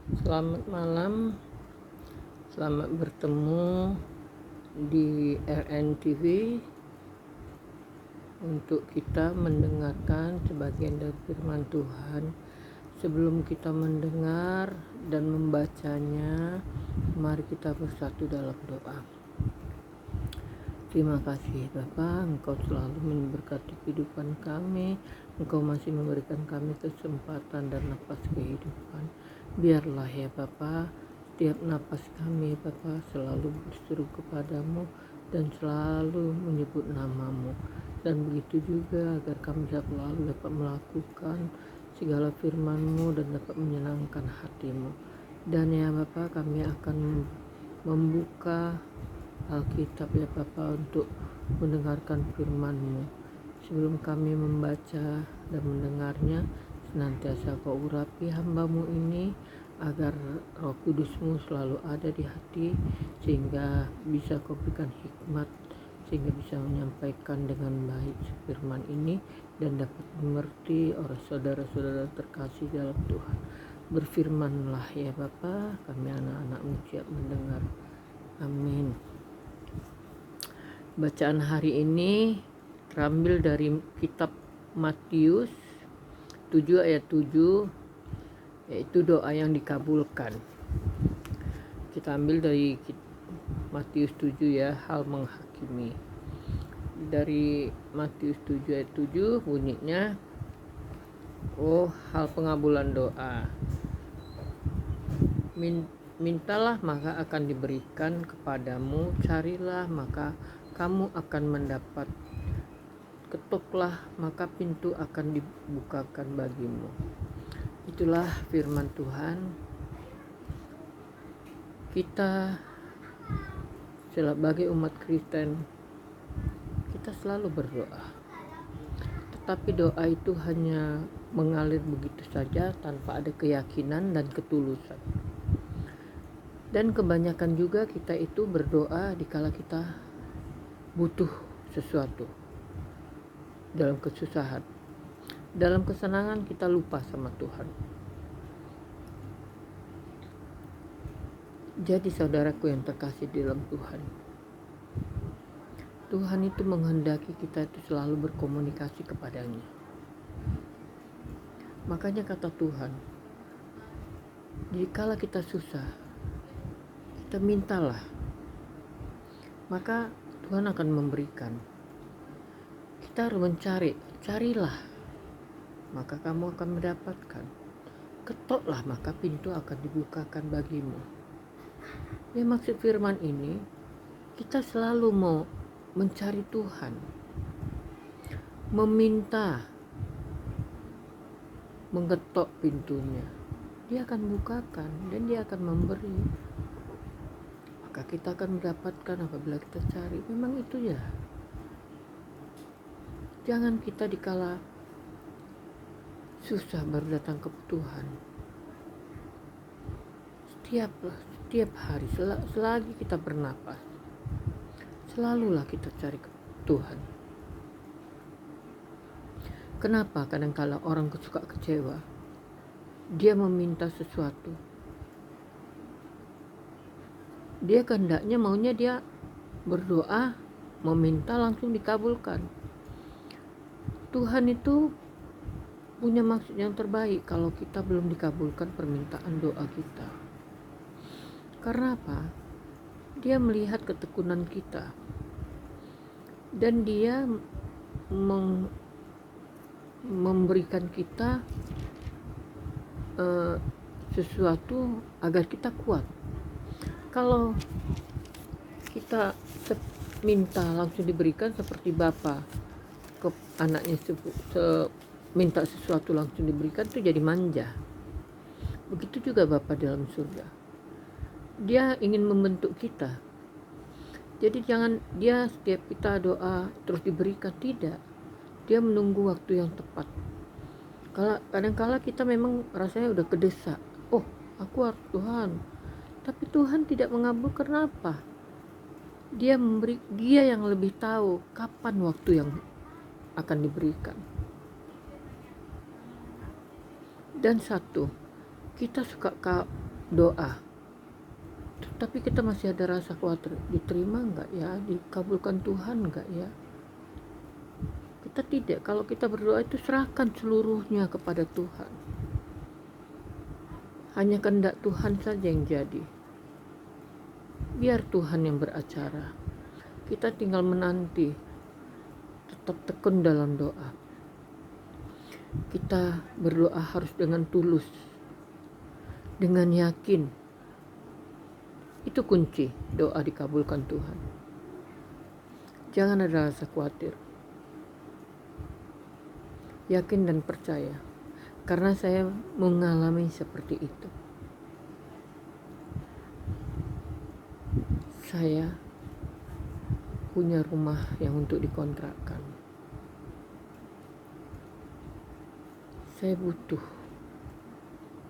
Selamat malam, selamat bertemu di RNTV untuk kita mendengarkan sebagian dari firman Tuhan. Sebelum kita mendengar dan membacanya, mari kita bersatu dalam doa. Terima kasih Bapa, Engkau selalu memberkati kehidupan kami. Engkau masih memberikan kami kesempatan dan nafas kehidupan. Biarlah ya Bapa, setiap nafas kami Bapa selalu berseru kepadamu dan selalu menyebut namamu. Dan begitu juga agar kami selalu dapat melakukan segala firman-Mu dan dapat menyenangkan hati-Mu. Dan ya Bapa, kami akan membuka Alkitab ya Bapa untuk mendengarkan firman-Mu. Sebelum kami membaca dan mendengarnya, senantiasa Kau urapi hamba-Mu ini agar Roh Kudus-Mu selalu ada di hati, sehingga bisa Kau berikan hikmat, sehingga bisa menyampaikan dengan baik firman ini dan dapat dimengerti oleh saudara-saudara terkasih dalam Tuhan. Berfirmanlah ya Bapa, kami anak-anak-Mu siap mendengar. Amin. Bacaan hari ini terambil dari kitab Matius 7 ayat 7, yaitu doa yang dikabulkan. Kita ambil dari Matius 7 ya, hal menghakimi. Dari Matius 7 ayat 7 bunyinya, hal pengabulan doa. Mintalah maka akan diberikan kepadamu, carilah maka kamu akan mendapat, ketoklah maka pintu akan dibukakan bagimu. Itulah firman Tuhan. Kita sebagai umat Kristen, kita selalu berdoa, tetapi doa itu hanya mengalir begitu saja tanpa ada keyakinan dan ketulusan. Dan kebanyakan juga kita itu berdoa dikala kita butuh sesuatu, dalam kesusahan, dalam kesenangan kita lupa sama Tuhan. Jadi saudaraku yang terkasih di dalam Tuhan, Tuhan itu menghendaki kita itu selalu berkomunikasi kepadanya. Makanya kata Tuhan, jikala kita susah, kita mintalah, maka Tuhan akan memberikan. Kita harus mencari, carilah, maka kamu akan mendapatkan. Ketoklah, maka pintu akan dibukakan bagimu. Ya, maksud firman ini, kita selalu mau mencari Tuhan, meminta, mengetok pintunya. Dia akan bukakan dan dia akan memberi. Maka kita akan mendapatkan apabila kita cari. Memang itu ya. Jangan kita dikala susah baru datang ke Tuhan. Setiap hari, selagi kita bernapas, selalulah kita cari ke Tuhan. Kenapa kadang-kala orang suka kecewa? Dia meminta sesuatu, dia kehendaknya maunya dia berdoa, meminta langsung dikabulkan. Tuhan itu punya maksud yang terbaik kalau kita belum dikabulkan permintaan doa kita. Karena apa? Dia melihat ketekunan kita dan dia memberikan kita sesuatu agar kita kuat. Kalau kita minta langsung diberikan seperti Bapa ke anaknya minta sesuatu langsung diberikan, itu jadi manja. Begitu juga Bapa dalam surga. Dia ingin membentuk kita. Jadi jangan dia setiap kita doa terus diberikan, tidak. Dia menunggu waktu yang tepat. Kadang-kala kita memang rasanya udah kedesak. Aku harus Tuhan. Tapi Tuhan tidak mengabulkan. Apa? Dia yang lebih tahu kapan waktu yang akan diberikan. Dan satu, kita suka doa, tapi kita masih ada rasa khawatir, diterima nggak ya, dikabulkan Tuhan nggak ya. Kita tidak, kalau kita berdoa itu serahkan seluruhnya kepada Tuhan. Hanya kehendak Tuhan saja yang jadi. Biar Tuhan yang beracara. Kita tinggal menanti, tetap tekun dalam doa. Kita berdoa harus dengan tulus, dengan yakin. Itu kunci doa dikabulkan Tuhan. Jangan ada rasa khawatir. Yakin dan percaya. Karena saya mengalami seperti itu. Saya punya rumah yang untuk dikontrakkan. Saya butuh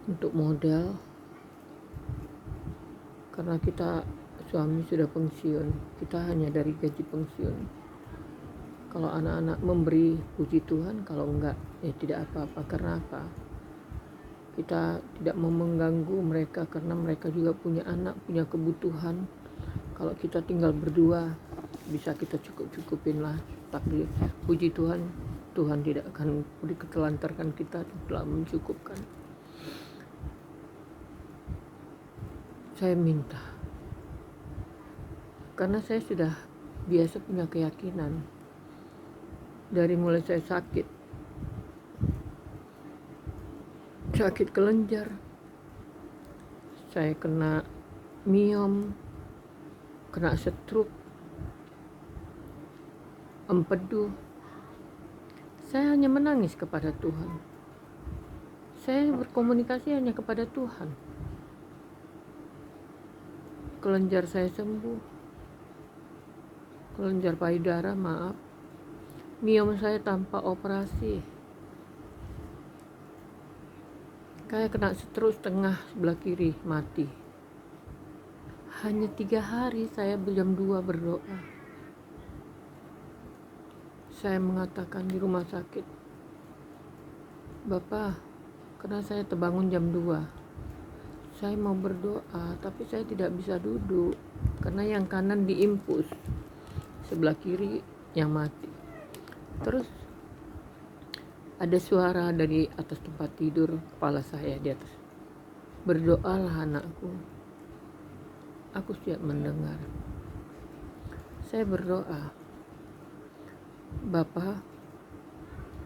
untuk modal karena kita suami sudah pensiun, kita hanya dari gaji pensiun. Kalau anak-anak memberi, puji Tuhan, kalau enggak ya tidak apa-apa. Karena apa? Kita tidak mau mengganggu mereka karena mereka juga punya anak, punya kebutuhan. Kalau kita tinggal berdua bisa kita cukup-cukupin lah. Tapi puji Tuhan, Tuhan tidak akan diketelantarkan, kita telah mencukupkan. Saya minta, karena saya sudah biasa punya keyakinan dari mulai saya sakit kelenjar, saya kena miom, kena stroke, empedu. Saya hanya menangis kepada Tuhan. Saya berkomunikasi hanya kepada Tuhan. Kelenjar saya sembuh, kelenjar payudara, miom saya tanpa operasi. Kayak kena stroke setengah sebelah kiri, mati. Hanya 3 hari saya jam 2 berdoa. Saya mengatakan di rumah sakit, Bapak, karena saya terbangun jam 2, saya mau berdoa, tapi saya tidak bisa duduk karena yang kanan diimpus, sebelah kiri yang mati. Terus ada suara dari atas tempat tidur kepala saya di atas, berdoalah anakku, aku siap mendengar. Saya berdoa, Bapak,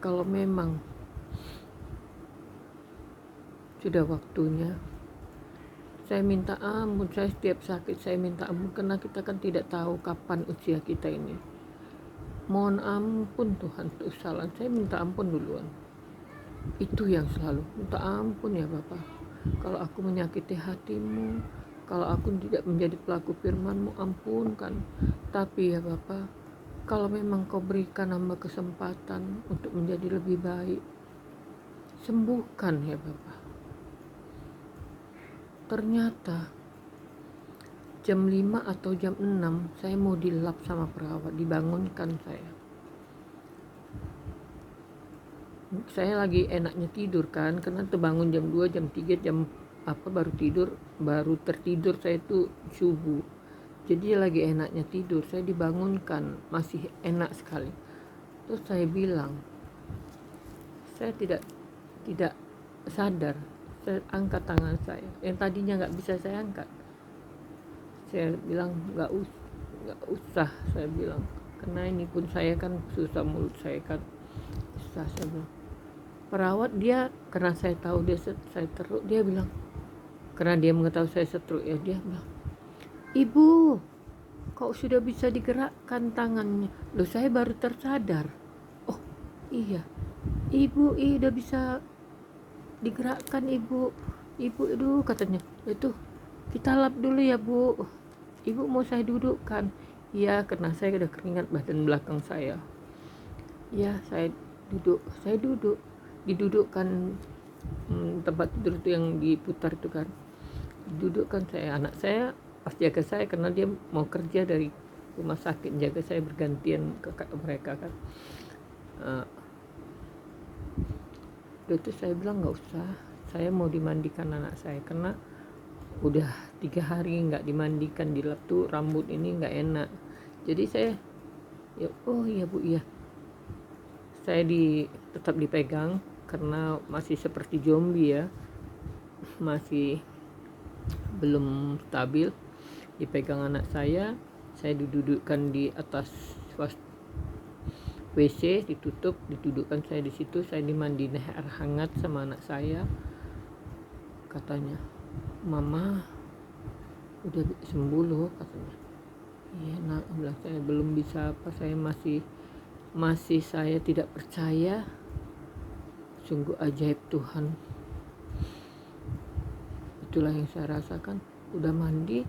kalau memang sudah waktunya, saya minta ampun. Saya setiap sakit saya minta ampun, karena kita kan tidak tahu kapan usia kita ini. Mohon ampun Tuhan untuk kesalahan. Saya minta ampun duluan. Itu yang selalu minta ampun ya Bapak, kalau aku menyakiti hatimu, kalau aku tidak menjadi pelaku firman-Mu, ampunkan. Tapi ya Bapak, kalau memang Kau berikan hamba kesempatan untuk menjadi lebih baik, sembuhkan ya Bapak. Ternyata jam 5 atau jam 6 saya mau dilap sama perawat, dibangunkan saya lagi enaknya tidur kan, karena terbangun jam 2, jam 3, jam baru tertidur saya itu subuh. Jadi lagi enaknya tidur, saya dibangunkan, masih enak sekali. Terus saya bilang, saya tidak sadar, saya angkat tangan saya yang tadinya nggak bisa saya angkat. Saya bilang nggak usah, saya bilang, karena ini pun saya kan susah, mulut saya kan susah. Saya bilang, perawat dia, karena saya tahu saya teruk, dia bilang, karena dia mengetahui saya stroke ya, dia bilang, Ibu, kok sudah bisa digerakkan tangannya? Loh, saya baru tersadar. Oh iya, Ibu udah bisa digerakkan Ibu, aduh katanya, itu kita lap dulu ya Bu, Ibu mau saya dudukkan? Iya, karena saya udah keringat badan belakang saya. Ya, saya duduk, didudukkan tempat tidur itu yang diputar itu kan, didudukkan saya. Anak saya pas jaga saya karena dia mau kerja dari rumah sakit, jaga saya bergantian ke mereka kan. Itu saya bilang nggak usah, saya mau dimandikan anak saya, karena udah 3 hari nggak dimandikan, dilap tuh rambut ini nggak enak. Jadi saya ya, oh iya Bu, iya, saya tetap dipegang karena masih seperti zombie ya, masih belum stabil. Dipegang anak saya didudukkan di atas WC, didudukkan saya di situ, saya dimandiin air hangat sama anak saya. Katanya, "Mama udah sembuh loh," katanya. Iya nak, bilang saya, belum bisa apa, saya masih saya tidak percaya. Sungguh ajaib Tuhan. Itulah yang saya rasakan. Udah mandi,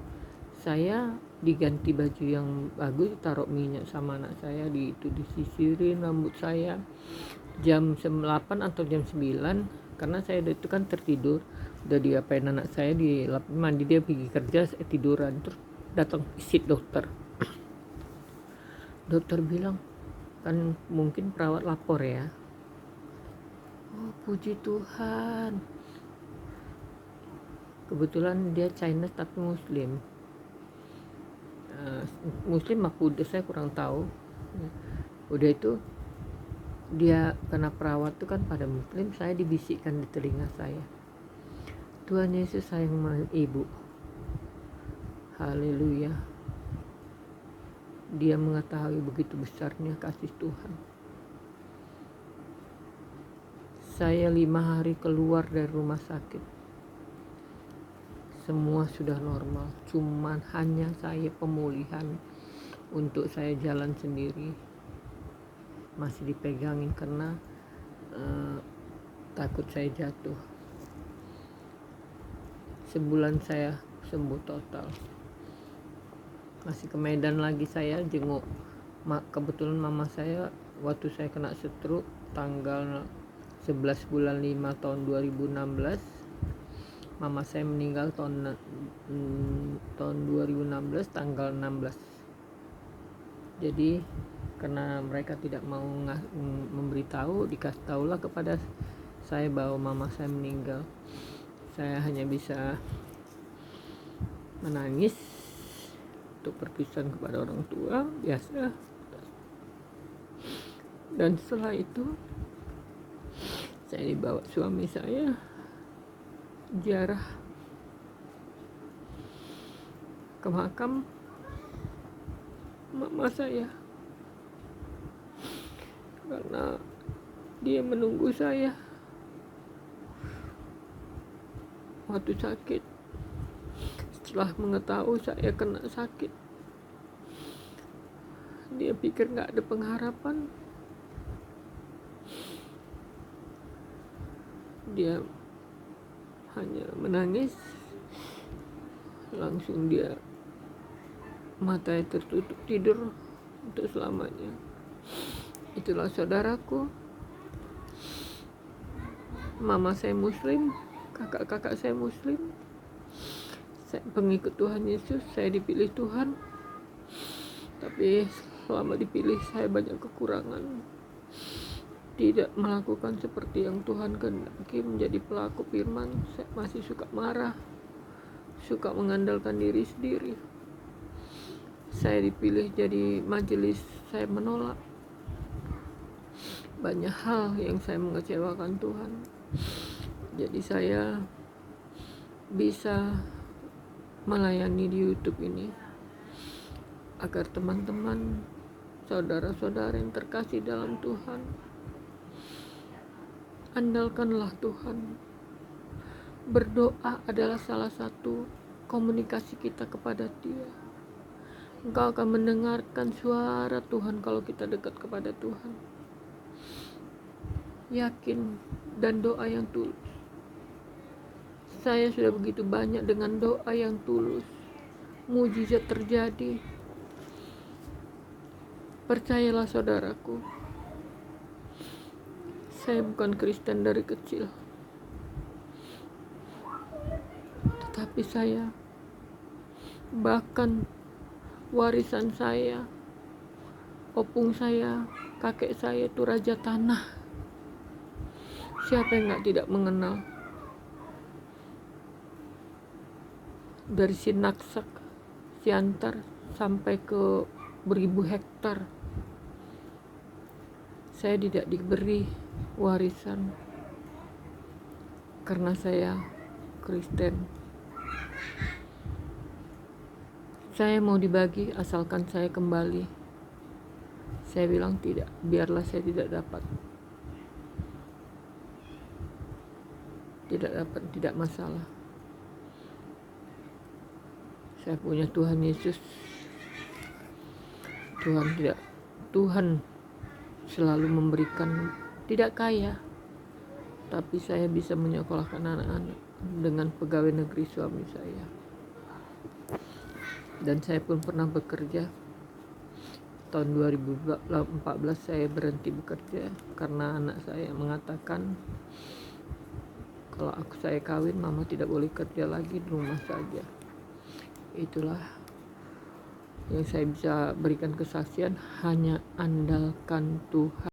saya diganti baju yang bagus, taruh minyak sama anak saya, disisirin rambut saya jam 8 atau jam 9, karena saya itu kan tertidur, udah diapain anak saya, dilap mandi, dia pergi kerja, saya tiduran. Terus datang visit dokter bilang, kan mungkin perawat lapor ya. Oh puji Tuhan, kebetulan dia Chinese tapi Muslim. Muslim apa udah saya kurang tahu. Udah itu dia karena perawat itu kan pada Muslim, saya dibisikkan di telinga saya, Tuhan Yesus sayang ibu. Haleluya. Dia mengetahui begitu besarnya kasih Tuhan. Saya 5 hari keluar dari rumah sakit, semua sudah normal, cuman hanya saya pemulihan untuk saya jalan sendiri masih dipegangin karena takut saya jatuh. Sebulan saya sembuh total. Masih ke Medan lagi saya jenguk. Kebetulan mama saya waktu saya kena stroke tanggal 11 bulan 5 tahun 2016. Mama saya meninggal tahun 2016 tanggal 16. Jadi karena mereka tidak mau memberitahu, dikasih tahulah kepada saya bahwa mama saya meninggal. Saya hanya bisa menangis untuk perpisahan kepada orang tua biasa. Dan setelah itu saya dibawa suami saya ziarah ke makam mama saya karena dia menunggu saya waktu sakit. Setelah mengetahui saya kena sakit, dia pikir gak ada pengharapan. Dia hanya menangis, langsung dia matanya tertutup, tidur untuk selamanya. Itulah saudaraku, mama saya Muslim, kakak-kakak saya Muslim. Saya pengikut Tuhan Yesus, saya dipilih Tuhan. Tapi selama dipilih saya banyak kekurangan. Tidak melakukan seperti yang Tuhan kehendaki, menjadi pelaku firman. Saya masih suka marah, suka mengandalkan diri sendiri. Saya dipilih jadi majelis, saya menolak. Banyak hal yang saya mengecewakan Tuhan. Jadi saya bisa melayani di YouTube ini agar teman-teman, saudara-saudara yang terkasih dalam Tuhan, andalkanlah Tuhan. Berdoa adalah salah satu komunikasi kita kepada Dia. Engkau akan mendengarkan suara Tuhan kalau kita dekat kepada Tuhan. Yakin dan doa yang tulus. Saya sudah begitu banyak dengan doa yang tulus, mujizat terjadi. Percayalah saudaraku, saya bukan Kristen dari kecil, tetapi saya, bahkan warisan saya, opung saya, kakek saya itu raja tanah. Siapa yang tidak mengenal? dari Sinaksak, Siantar sampai ke beribu hektar. Saya tidak diberi warisan karena saya Kristen. Saya mau dibagi asalkan saya kembali. Saya bilang tidak, biarlah saya tidak dapat. Tidak masalah. Saya punya Tuhan Yesus. Tuhan selalu memberikan, tidak kaya, tapi saya bisa menyekolahkan anak-anak dengan pegawai negeri suami saya. Dan saya pun pernah bekerja. Tahun 2014 saya berhenti bekerja karena anak saya mengatakan kalau saya kawin, mama tidak boleh kerja lagi, di rumah saja. Itulah yang saya bisa berikan kesaksian, hanya andalkan Tuhan.